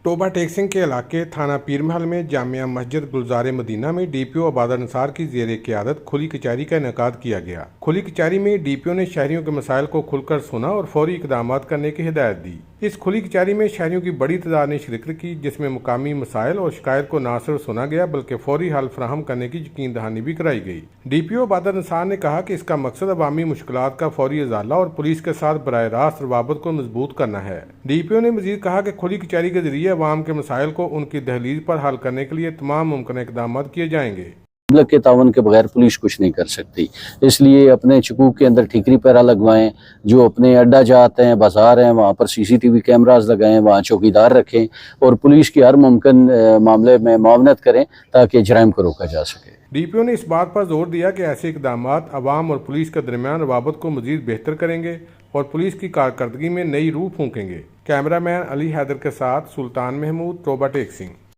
Toba take Singh के इलाके थाना पीर महल में जामिया मस्जिद गुलजार मदीना में डीपीओ अबादर अंसार की ज़ेर क़यादत खुली कचहरी का इनेकाद किया गया। खुली कचहरी में डीपीओ ने शहरियों के मसाइल को खुलकर सुना और फौरी इक़दाम करने की हिदायत दी। इस खुली कचहरी में शहरियों की बड़ी तादाद ने शिरकत की, जिसमें मुकामी मसाइल और शिकायत को न सिर्फ सुना गया बल्कि फौरी हल फराहम करने की यकीन दहानी भी कराई गई। डीपीओ अबादर अंसार ने कहा कि इसका मकसद अवामी मुश्किलात का फौरी इजाला और पुलिस के साथ बराह रास्त रवाबत को मजबूत करना है। डीपीओ ने मजीद कहा कि खुली कचहरी के जरिए अवाम के मसाइल को उनकी दहलीज पर हल करने के लिए तमाम मुमकिन इक़दाम किए जाएंगे। पब्लिक के तावन के बगैर पुलिस कुछ नहीं कर सकती, इसलिए अपने चकूक के अंदर ठीकरी पैरा लगवाएं, जो अपने अड्डा जाते हैं बाजार हैं वहाँ पर सीसीटीवी कैमरास लगाएं, वहाँ चौकीदार रखें और पुलिस की हर मुमकिन मामले में मुआवनत करें ताकि जराइम को रोका जा सके। डीपीओ ने इस बात पर जोर दिया कि ऐसे इक़दाम अवाम और पुलिस के दरमियान रवाबत को मजीद बेहतर करेंगे और पुलिस की कारकर्दगी में नई रूह फूंकेंगे। कैमरामैन अली हैदर के साथ सुल्तान महमूद, टोबा टेक सिंह।